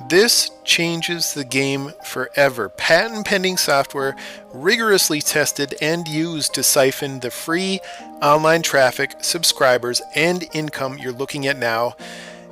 This changes the game forever. Patent pending software rigorously tested and used to siphon the free online traffic, subscribers, and income you're looking at now.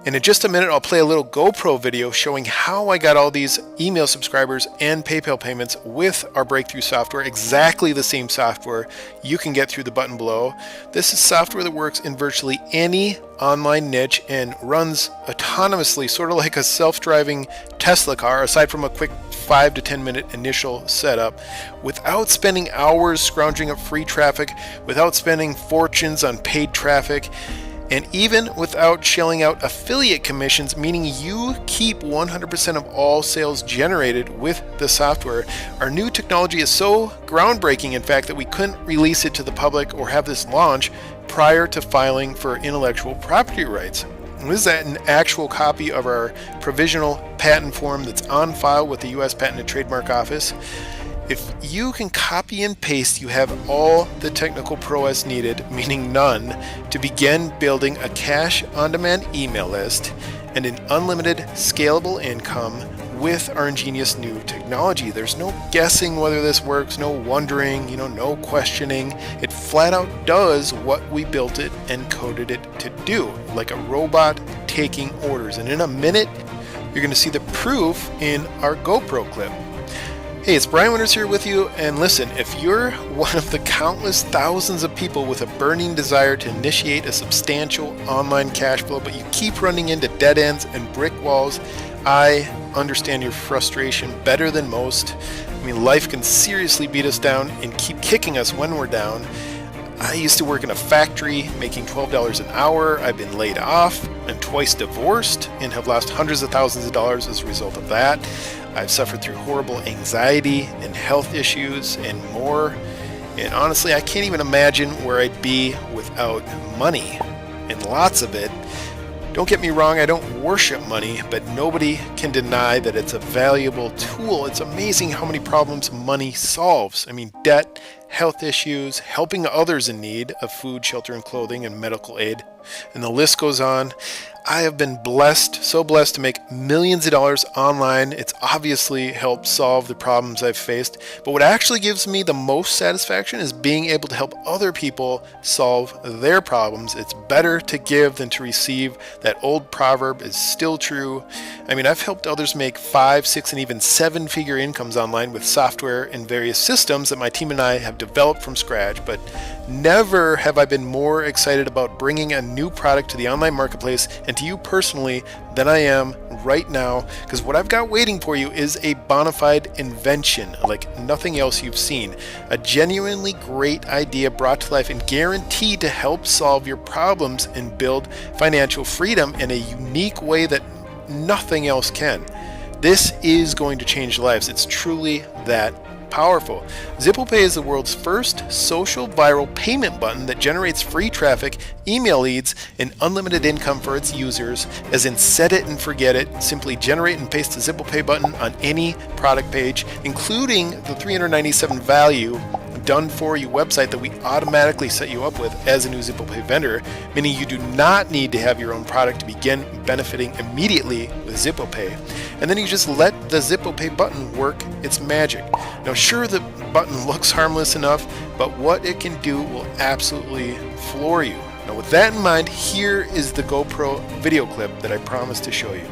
And in just a minute, I'll play a little GoPro video showing how I got all these email subscribers and PayPal payments with our breakthrough software, exactly the same software you can get through the button below. This is software that works in virtually any online niche and runs autonomously, sort of like a self-driving Tesla car, aside from a quick 5 to 10 minute initial setup, without spending hours scrounging up free traffic, without spending fortunes on paid traffic, and even without shelling out affiliate commissions, meaning you keep 100% of all sales generated with the software. Our new technology is so groundbreaking, in fact, that we couldn't release it to the public or have this launch prior to filing for intellectual property rights. And this is an actual copy of our provisional patent form that's on file with the U.S. Patent and Trademark Office. If you can copy and paste, you have all the technical prowess needed, meaning none, to begin building a cash on-demand email list and an unlimited scalable income with our ingenious new technology. There's no guessing whether this works, no wondering, no questioning. It flat out does what we built it and coded it to do, like a robot taking orders. And in a minute, you're going to see the proof in our GoPro clip. Hey, it's Brian Winters here with you, and listen, if you're one of the countless thousands of people with a burning desire to initiate a substantial online cash flow, but you keep running into dead ends and brick walls, I understand your frustration better than most. I mean, life can seriously beat us down and keep kicking us when we're down. I used to work in a factory making $12 an hour. I've been laid off and twice divorced and have lost hundreds of thousands of dollars as a result of that. I've suffered through horrible anxiety and health issues and more. And honestly, I can't even imagine where I'd be without money, and lots of it. Don't get me wrong, I don't worship money, but nobody can deny that it's a valuable tool. It's amazing how many problems money solves. I mean, debt, health issues, helping others in need of food, shelter, and clothing, and medical aid, and the list goes on. I have been blessed, so blessed, to make millions of dollars online. It's obviously helped solve the problems I've faced, but what actually gives me the most satisfaction is being able to help other people solve their problems. It's better to give than to receive. That old proverb is still true. I mean, I've helped others make 5, 6, and even 7-figure incomes online with software and various systems that my team and I have developed from scratch, but never have I been more excited about bringing a new product to the online marketplace and to you personally than I am right now, because what I've got waiting for you is a bona fide invention like nothing else you've seen. A genuinely great idea brought to life and guaranteed to help solve your problems and build financial freedom in a unique way that nothing else can. This is going to change lives. It's truly that powerful. Zippo Pay is the world's first social viral payment button that generates free traffic, email leads, and unlimited income for its users, as in set it and forget it. Simply generate and paste the Zippo Pay button on any product page, including the $397 value done for you website that we automatically set you up with as a new Zippo Pay vendor, meaning you do not need to have your own product to begin benefiting immediately with Zippo Pay. And then you just let the Zippo Pay button work its magic. Now, sure, the button looks harmless enough, but what it can do will absolutely floor you. Now, with that in mind, here is the GoPro video clip that I promised to show you.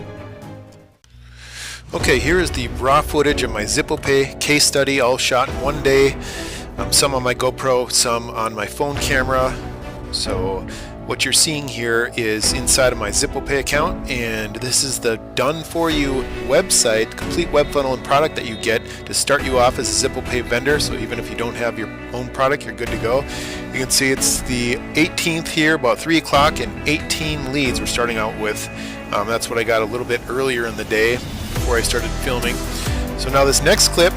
Okay, here is the raw footage of my Zippo Pay case study, all shot in one day. Some on my GoPro, some on my phone camera. So what you're seeing here is inside of my Zippo Pay account, and this is the done for you website, complete web funnel and product that you get to start you off as a Zippo Pay vendor. So even if you don't have your own product, you're good to go. You can see it's the 18th here, about 3 o'clock, and 18 leads we're starting out with. That's what I got a little bit earlier in the day before I started filming. So now this next clip,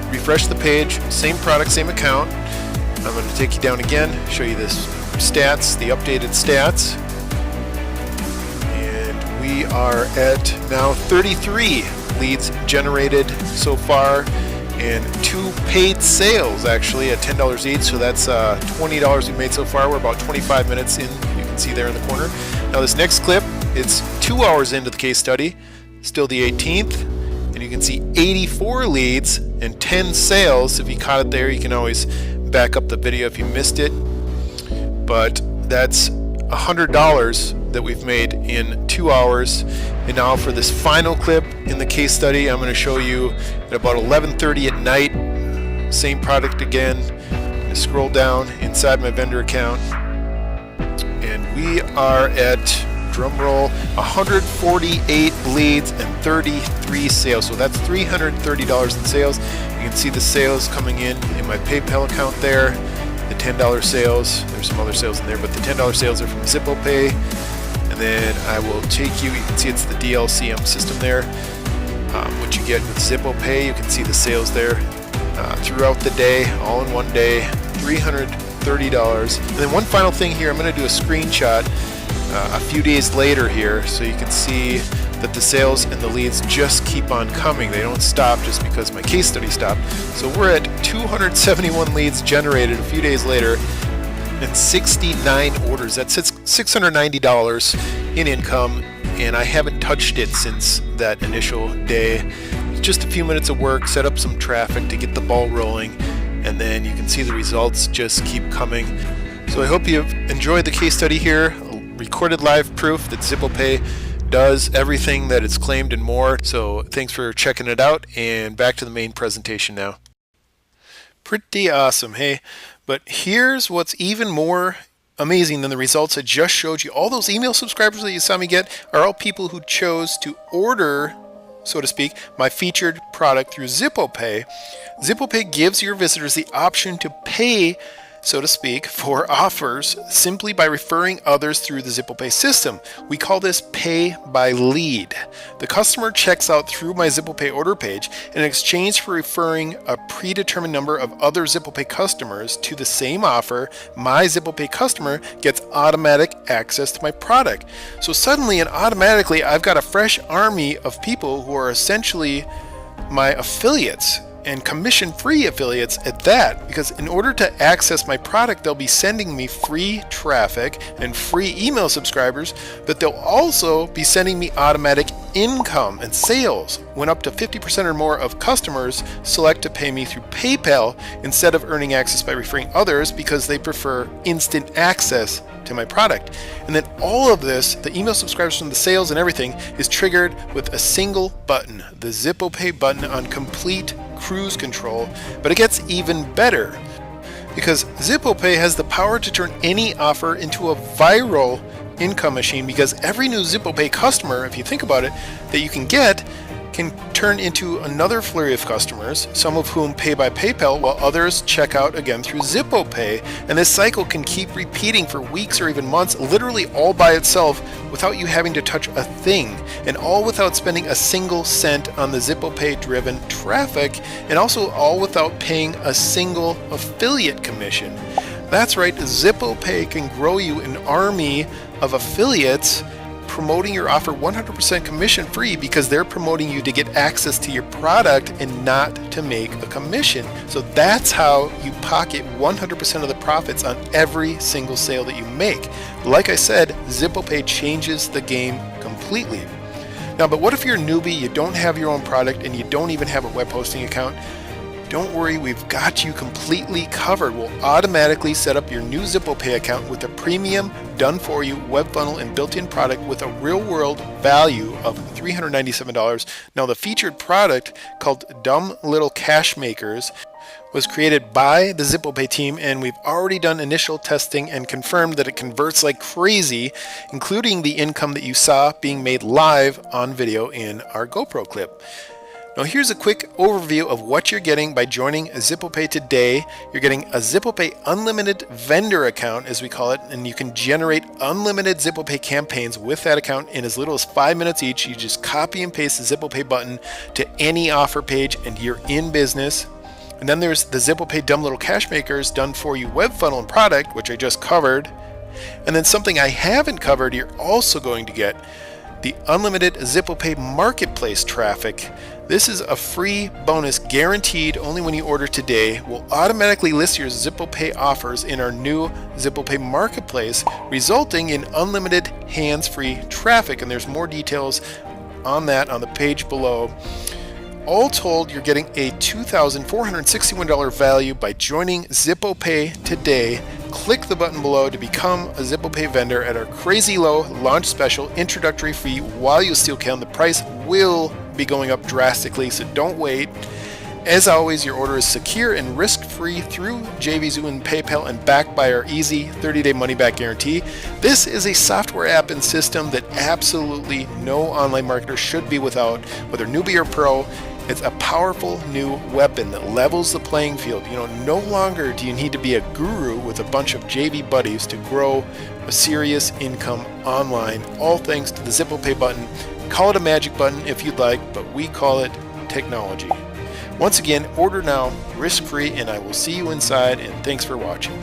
refresh the page, same product, same account. I'm going to take you down again, show you this stats, the updated stats. And we are at now 33 leads generated so far, and 2 paid sales actually at $10 each. So that's $20 we've made so far. We're about 25 minutes in. You can see there in the corner. Now this next clip, it's 2 hours into the case study. still the 18th, and you can see 84 leads and 10 sales. If you caught it there, you can always back up the video if you missed it. But that's $100 that we've made in 2 hours. And now for this final clip in the case study, I'm going to show you at about 11:30 at night, same product again. I'm going to scroll down inside my vendor account, and we are at, drum roll, 148 leads and 33 sales. So that's $330 in sales. You can see the sales coming in my PayPal account there. The $10 sales, there's some other sales in there, but the $10 sales are from Zippo Pay. And then I will take you can see it's the DLCM system there. What you get with Zippo Pay, you can see the sales there throughout the day, all in one day, $330. And then one final thing here, I'm going to do a screenshot a few days later here, so you can see that the sales and the leads just keep on coming. They don't stop just because my case study stopped. So we're at 271 leads generated a few days later and 69 orders. That's $690 in income, and I haven't touched it since that initial day. Just a few minutes of work, set up some traffic to get the ball rolling, and then you can see the results just keep coming. So I hope you've enjoyed the case study here. Recorded live proof that Zippo Pay does everything that it's claimed and more. So thanks for checking it out, and back to the main presentation now. Pretty awesome, hey? But here's what's even more amazing than the results I just showed you. All those email subscribers that you saw me get are all people who chose to order, so to speak, my featured product through Zippo Pay. Zippo Pay gives your visitors the option to pay, so to speak, for offers simply by referring others through the Zippo Pay system. We call this pay by lead. The customer checks out through my Zippo Pay order page, and in exchange for referring a predetermined number of other Zippo Pay customers to the same offer, my Zippo Pay customer gets automatic access to my product. So suddenly and automatically, I've got a fresh army of people who are essentially my affiliates, and commission-free affiliates at that, because in order to access my product, they'll be sending me free traffic and free email subscribers, but they'll also be sending me automatic income and sales when up to 50% or more of customers select to pay me through PayPal instead of earning access by referring others because they prefer instant access to my product. And then all of this, the email subscribers from the sales and everything, is triggered with a single button, the Zippo Pay button on complete cruise control. But it gets even better, because Zippo Pay has the power to turn any offer into a viral income machine, because every new Zippo Pay customer, if you think about it, that you can get can turn into another flurry of customers, some of whom pay by PayPal while others check out again through Zippo Pay. And this cycle can keep repeating for weeks or even months, literally all by itself, without you having to touch a thing, and all without spending a single cent on the Zippo Pay driven traffic, and also all without paying a single affiliate commission. That's right, Zippo Pay can grow you an army of affiliates promoting your offer 100% commission free, because they're promoting you to get access to your product and not to make a commission. So that's how you pocket 100% of the profits on every single sale that you make. Like I said, Zippo Pay changes the game completely. Now, but what if you're a newbie, you don't have your own product, and you don't even have a web hosting account? Don't worry, we've got you completely covered. We'll automatically set up your new Zippo Pay account with a premium, done-for-you web funnel and built-in product with a real-world value of $397. Now, the featured product, called Dumb Little Cash Makers, was created by the Zippo Pay team, and we've already done initial testing and confirmed that it converts like crazy, including the income that you saw being made live on video in our GoPro clip. Now here's a quick overview of what you're getting by joining Zippo Pay today. You're getting a Zippo Pay Unlimited vendor account, as we call it, and you can generate unlimited Zippo Pay campaigns with that account in as little as 5 minutes each. You just copy and paste the Zippo Pay button to any offer page and you're in business. And then there's the Zippo Pay Dumb Little Cash Makers done for you web funnel and product, which I just covered. And then something I haven't covered, you're also going to get the unlimited Zippo Pay marketplace traffic. This is a free bonus guaranteed only when you order today. We'll automatically list your Zippo Pay offers in our new Zippo Pay marketplace, resulting in unlimited hands-free traffic. And there's more details on that on the page below. All told, you're getting a $2,461 value by joining Zippo Pay today. Click the button below to become a Zippo Pay vendor at our crazy low launch special introductory fee while you still can. The price will be going up drastically, so don't wait. As always, your order is secure and risk-free through JVZoo and PayPal and backed by our easy 30-day money-back guarantee. This is a software app and system that absolutely no online marketer should be without, whether newbie or pro. It's a powerful new weapon that levels the playing field. No longer do you need to be a guru with a bunch of JV buddies to grow a serious income online, all thanks to the Zippo Pay button. Call it a magic button if you'd like, but we call it technology. Once again, order now, risk-free, and I will see you inside, and thanks for watching.